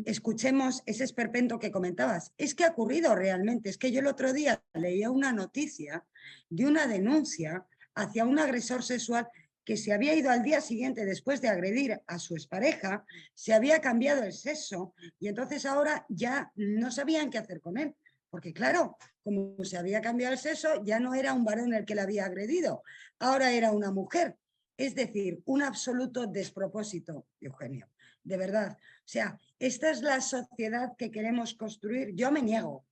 escuchemos ese esperpento que comentabas, es que ha ocurrido realmente. Es que yo el otro día leía una noticia de una denuncia hacia un agresor sexual que se había ido al día siguiente después de agredir a su expareja, se había cambiado el sexo y entonces ahora ya no sabían qué hacer con él. Porque claro, como se había cambiado el sexo, ya no era un varón el que la había agredido, ahora era una mujer. Es decir, un absoluto despropósito, Eugenio, de verdad. O sea, esta es la sociedad que queremos construir. Yo me niego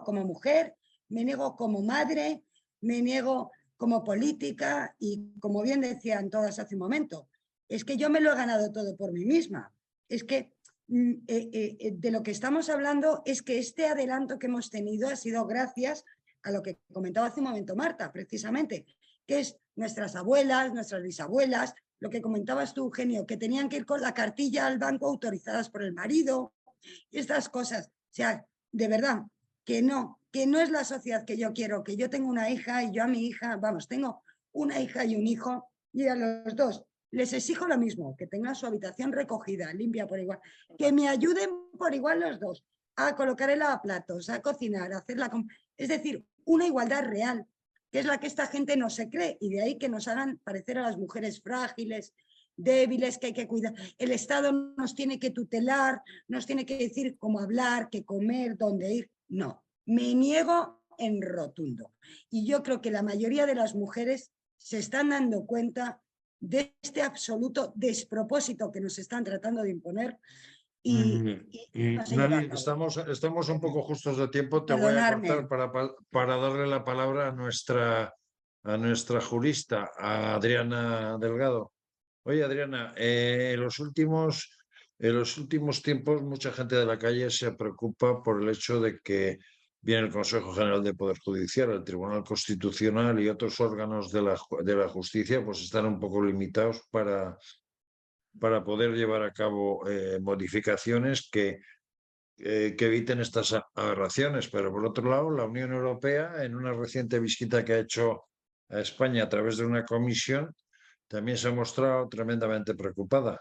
como mujer, me niego como madre, me niego como política y como bien decían todas hace un momento, es que yo me lo he ganado todo por mí misma. Es que de lo que estamos hablando es que este adelanto que hemos tenido ha sido gracias a lo que comentaba hace un momento Marta, precisamente, que es nuestras abuelas, nuestras bisabuelas, lo que comentabas tú, Eugenio, que tenían que ir con la cartilla al banco autorizadas por el marido y estas cosas. O sea, de verdad, que no es la sociedad que yo quiero, que yo tengo una hija y yo a mi hija, vamos, tengo una hija y un hijo y a los dos les exijo lo mismo, que tengan su habitación recogida, limpia por igual, que me ayuden por igual los dos a colocar el lavaplatos, a cocinar, a hacer la... Es decir, una igualdad real, que es la que esta gente no se cree, y de ahí que nos hagan parecer a las mujeres frágiles, débiles, que hay que cuidar. El Estado nos tiene que tutelar, nos tiene que decir cómo hablar, qué comer, dónde ir. No, me niego en rotundo. Y yo creo que la mayoría de las mujeres se están dando cuenta de este absoluto despropósito que nos están tratando de imponer. Y no se lleva a Nadie, cabo. estamos un poco justos de tiempo. Te voy a Perdonadme. cortar para darle la palabra a nuestra jurista, a Adriana Delgado. Oye, Adriana, en los últimos tiempos mucha gente de la calle se preocupa por el hecho de que viene el Consejo General de Poder Judicial, el Tribunal Constitucional y otros órganos de la justicia, pues están un poco limitados para poder llevar a cabo modificaciones que eviten estas aberraciones. Pero por otro lado, la Unión Europea, en una reciente visita que ha hecho a España a través de una comisión, también se ha mostrado tremendamente preocupada.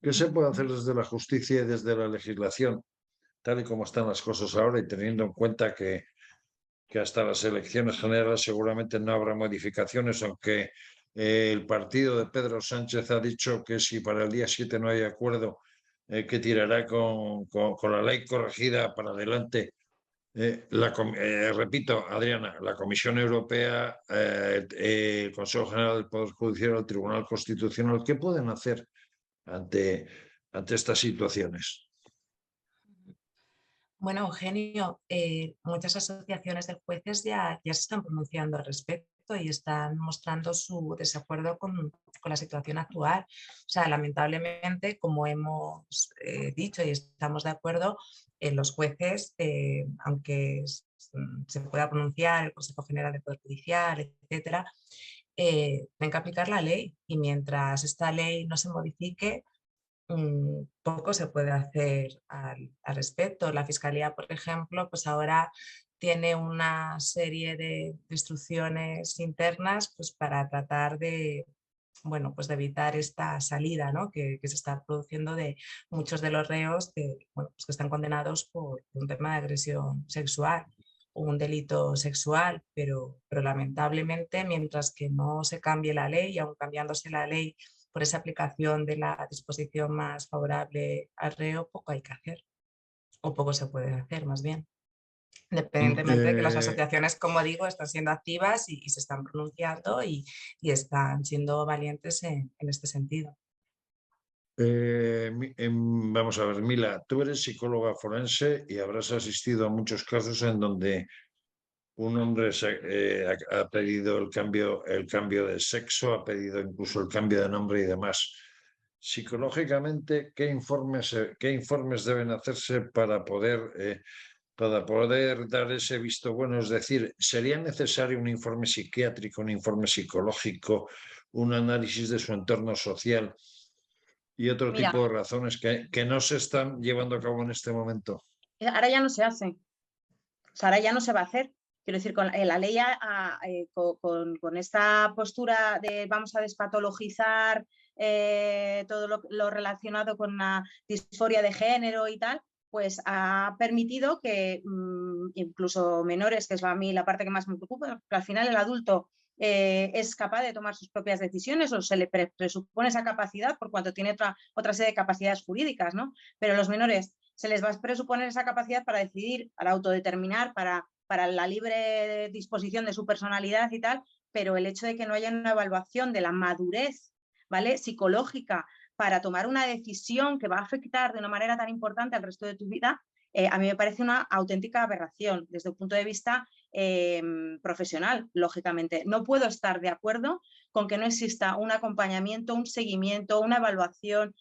¿Qué se puede hacer desde la justicia y desde la legislación, tal y como están las cosas ahora, y teniendo en cuenta que hasta las elecciones generales seguramente no habrá modificaciones, aunque el partido de Pedro Sánchez ha dicho que si para el día 7 no hay acuerdo, que tirará con la ley corregida para adelante? Repito, Adriana, la Comisión Europea, el Consejo General del Poder Judicial, el Tribunal Constitucional, ¿qué pueden hacer ante estas situaciones? Bueno, Eugenio, muchas asociaciones de jueces ya se están pronunciando al respecto y están mostrando su desacuerdo con la situación actual. O sea, lamentablemente, como hemos dicho y estamos de acuerdo, los jueces, aunque se pueda pronunciar el Consejo General de Poder Judicial, etcétera, tienen que aplicar la ley, y mientras esta ley no se modifique, poco se puede hacer al respecto. La Fiscalía, por ejemplo, pues ahora tiene una serie de instrucciones internas, pues para tratar de bueno, pues de evitar esta salida, ¿no? que se está produciendo de muchos de los reos bueno, pues que están condenados por un tema de agresión sexual o un delito sexual, pero lamentablemente mientras que no se cambie la ley, y aun cambiándose la ley por esa aplicación de la disposición más favorable al reo, poco hay que hacer, o poco se puede hacer más bien. Independientemente de que las asociaciones, como digo, están siendo activas y se están pronunciando y están siendo valientes en este sentido. Vamos a ver, Mila, tú eres psicóloga forense y habrás asistido a muchos casos en donde un hombre ha pedido el cambio de sexo, ha pedido incluso el cambio de nombre y demás. Psicológicamente, ¿qué informes deben hacerse para poder dar ese visto bueno? Es decir, ¿sería necesario un informe psiquiátrico, un informe psicológico, un análisis de su entorno social y otro Mira, tipo de razones que no se están llevando a cabo en este momento? ahora ya no se hace. O sea, ahora ya no se va a hacer. Quiero decir, con la ley, con esta postura de vamos a despatologizar todo lo relacionado con la disforia de género y tal, pues ha permitido que incluso menores, que es a mí la parte que más me preocupa, que al final el adulto es capaz de tomar sus propias decisiones o se le presupone esa capacidad por cuanto tiene otra serie de capacidades jurídicas, ¿no? Pero los menores se les va a presuponer esa capacidad para decidir, para autodeterminar, para la libre disposición de su personalidad y tal, pero el hecho de que no haya una evaluación de la madurez, ¿vale?, psicológica para tomar una decisión que va a afectar de una manera tan importante al resto de tu vida, a mí me parece una auténtica aberración desde el punto de vista profesional, lógicamente. No puedo estar de acuerdo con que no exista un acompañamiento, un seguimiento, una evaluación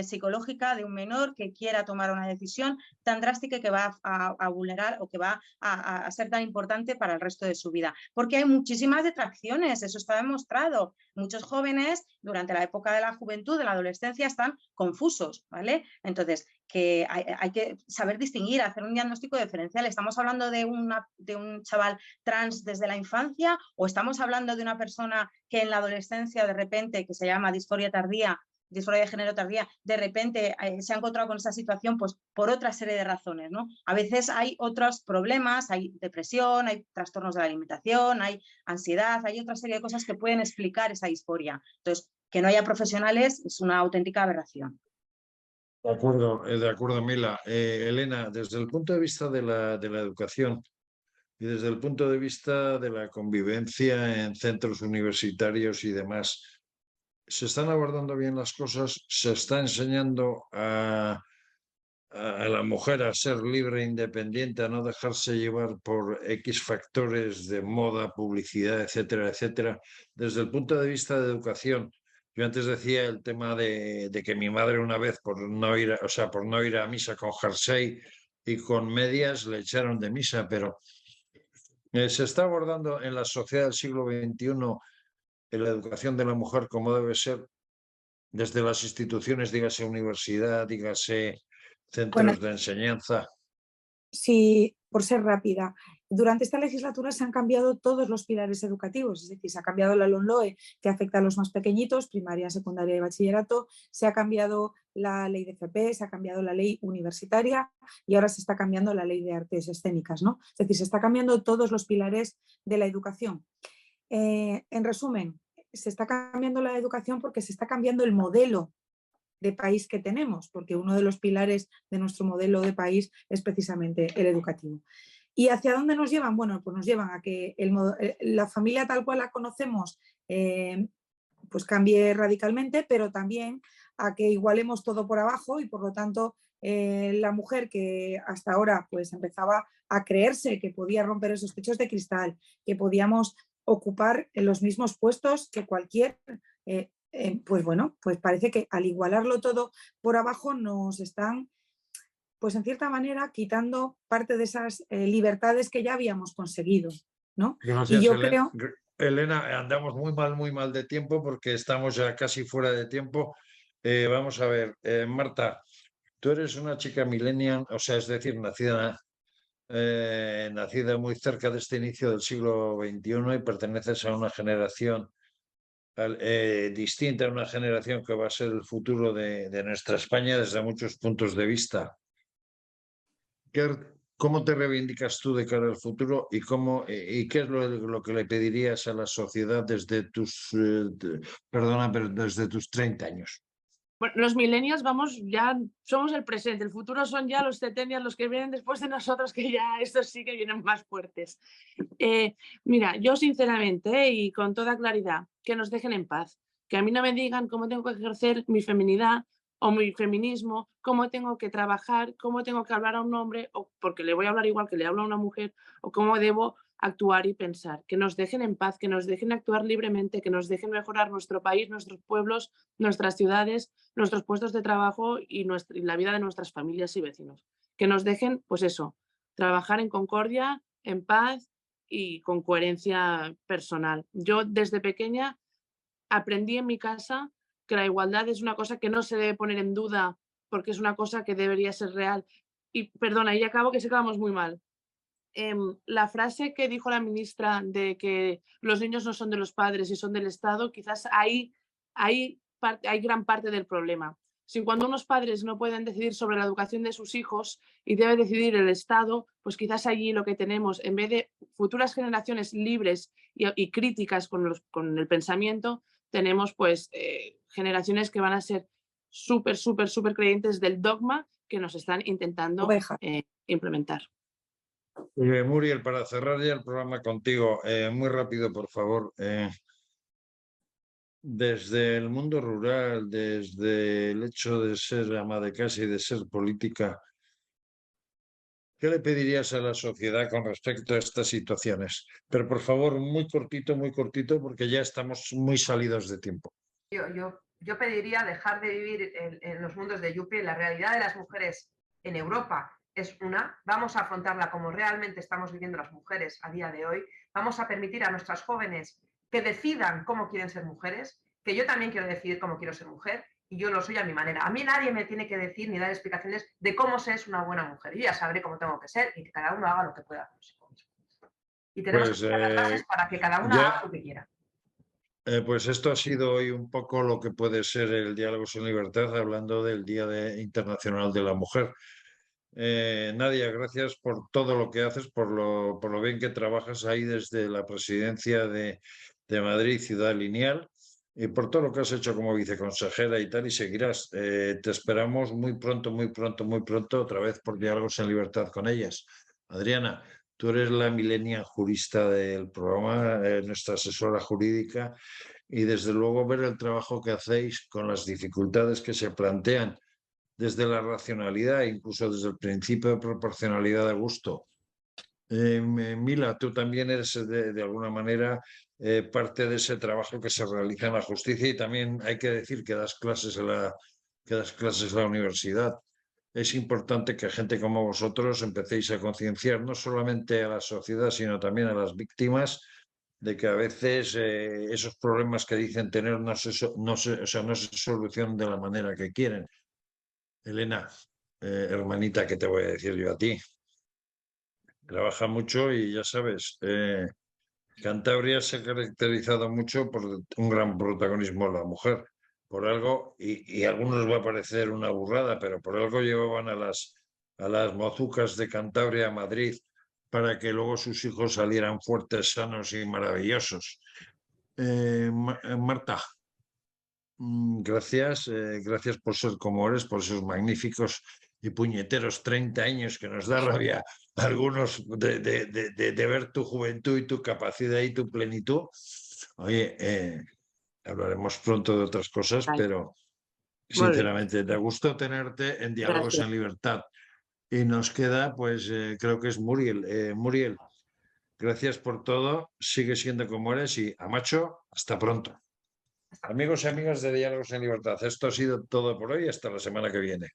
psicológica de un menor que quiera tomar una decisión tan drástica y que va a vulnerar o que va a ser tan importante para el resto de su vida. Porque hay muchísimas detracciones, eso está demostrado. Muchos jóvenes durante la época de la juventud, de la adolescencia, están confusos, ¿vale? Entonces, que hay que saber distinguir, hacer un diagnóstico diferencial. ¿Estamos hablando de un chaval trans desde la infancia o estamos hablando de una persona que en la adolescencia de repente, que se llama disforia de género tardía, de repente se ha encontrado con esa situación pues por otra serie de razones, ¿no? A veces hay otros problemas, hay depresión, hay trastornos de la alimentación, hay ansiedad, hay otra serie de cosas que pueden explicar esa disforia. Entonces, que no haya profesionales es una auténtica aberración. De acuerdo, Mila. Elena, desde el punto de vista de la educación y desde el punto de vista de la convivencia en centros universitarios y demás, ¿se están abordando bien las cosas? ¿Se está enseñando a la mujer a ser libre e independiente, a no dejarse llevar por X factores de moda, publicidad, etcétera, etcétera? Desde el punto de vista de educación, yo antes decía el tema de que mi madre una vez por no ir a misa con jersey y con medias le echaron de misa, pero se está abordando en la sociedad del siglo XXI en la educación de la mujer como debe ser desde las instituciones, dígase universidad, dígase Bueno, centros de enseñanza. sí, por ser rápida, durante esta legislatura se han cambiado todos los pilares educativos, es decir, se ha cambiado la LOMLOE que afecta a los más pequeñitos, primaria, secundaria y bachillerato, se ha cambiado la ley de FP, se ha cambiado la ley universitaria y ahora se está cambiando la ley de artes escénicas, ¿no? Es decir, se está cambiando todos los pilares de la educación. En resumen, se está cambiando la educación porque se está cambiando el modelo de país que tenemos, porque uno de los pilares de nuestro modelo de país es precisamente el educativo. ¿Y hacia dónde nos llevan? Bueno, pues nos llevan a que la familia tal cual la conocemos pues cambie radicalmente, pero también a que igualemos todo por abajo y por lo tanto la mujer que hasta ahora pues empezaba a creerse que podía romper esos techos de cristal, que podíamos ocupar los mismos puestos que cualquier pues bueno, pues parece que al igualarlo todo por abajo nos están, pues en cierta manera, quitando parte de esas libertades que ya habíamos conseguido, ¿no? Gracias, Y yo creo... Elena, andamos muy mal de tiempo porque estamos ya casi fuera de tiempo. Vamos a ver, Marta, tú eres una chica millennial, o sea, es decir, nacida muy cerca de este inicio del siglo XXI y perteneces a una generación distinta, una generación que va a ser el futuro de nuestra España desde muchos puntos de vista. ¿Cómo te reivindicas tú de cara al futuro y qué es lo que le pedirías a la sociedad desde desde tus 30 años? Bueno, los millennials ya somos el presente, el futuro son ya los centennials, los que vienen después de nosotros, que ya estos sí que vienen más fuertes. Mira, yo sinceramente y con toda claridad, que nos dejen en paz, que a mí no me digan cómo tengo que ejercer mi feminidad o mi feminismo, cómo tengo que trabajar, cómo tengo que hablar a un hombre, o porque le voy a hablar igual que le hablo a una mujer, o cómo debo actuar y pensar. Que nos dejen en paz, que nos dejen actuar libremente, que nos dejen mejorar nuestro país, nuestros pueblos, nuestras ciudades, nuestros puestos de trabajo y la vida de nuestras familias y vecinos. Que nos dejen, pues eso, trabajar en concordia, en paz y con coherencia personal. Yo desde pequeña aprendí en mi casa que la igualdad es una cosa que no se debe poner en duda porque es una cosa que debería ser real. Y perdona, y acabo que sé que vamos muy mal. La frase que dijo la ministra de que los niños no son de los padres y son del Estado, quizás hay gran parte del problema. Si cuando unos padres no pueden decidir sobre la educación de sus hijos y debe decidir el Estado, pues quizás allí lo que tenemos, en vez de futuras generaciones libres y críticas con el pensamiento, tenemos pues generaciones que van a ser súper creyentes del dogma que nos están intentando implementar. Muriel, para cerrar ya el programa contigo, muy rápido, por favor. Desde el mundo rural, desde el hecho de ser ama de casa y de ser política, ¿qué le pedirías a la sociedad con respecto a estas situaciones? Pero por favor, muy cortito, porque ya estamos muy salidos de tiempo. Yo pediría dejar de vivir en los mundos de Yuppie. La realidad de las mujeres en Europa es vamos a afrontarla como realmente estamos viviendo las mujeres a día de hoy. Vamos a permitir a nuestras jóvenes que decidan cómo quieren ser mujeres, que yo también quiero decidir cómo quiero ser mujer y yo lo soy a mi manera. A mí nadie me tiene que decir ni dar explicaciones de cómo se es una buena mujer. Yo ya sabré cómo tengo que ser y que cada uno haga lo que pueda. Y tenemos que crear las bases para que cada uno haga lo que quiera. Pues esto ha sido hoy un poco lo que puede ser el Diálogos en Libertad, hablando del Día Internacional de la Mujer. Nadia, gracias por todo lo que haces, por lo bien que trabajas ahí desde la presidencia de Madrid, Ciudad Lineal, y por todo lo que has hecho como viceconsejera y tal, y seguirás. Te esperamos muy pronto, otra vez por Diálogos en Libertad con ellas. Adriana, tú eres la millennial jurista del programa, nuestra asesora jurídica, y desde luego ver el trabajo que hacéis con las dificultades que se plantean desde la racionalidad, incluso desde el principio de proporcionalidad de gusto. Mila, tú también eres de alguna manera parte de ese trabajo que se realiza en la justicia y también hay que decir que das clases en la universidad. Es importante que gente como vosotros empecéis a concienciar no solamente a la sociedad, sino también a las víctimas de que a veces esos problemas que dicen tener no se solucionan de la manera que quieren. Elena, hermanita, ¿qué te voy a decir yo a ti? Trabaja mucho y ya sabes, Cantabria se ha caracterizado mucho por un gran protagonismo de la mujer. Por algo, y a algunos va a parecer una burrada, pero por algo llevaban a las mozucas de Cantabria a Madrid para que luego sus hijos salieran fuertes, sanos y maravillosos. Marta, gracias por ser como eres, por esos magníficos y puñeteros 30 años que nos da rabia a algunos de ver tu juventud y tu capacidad y tu plenitud. Oye, hablaremos pronto de otras cosas, pero sinceramente, da gusto tenerte en Diálogos en Libertad. Y nos queda, pues, creo que es Muriel. Muriel, gracias por todo, sigue siendo como eres y a macho, hasta pronto. Amigos y amigas de Diálogos en Libertad, esto ha sido todo por hoy, hasta la semana que viene.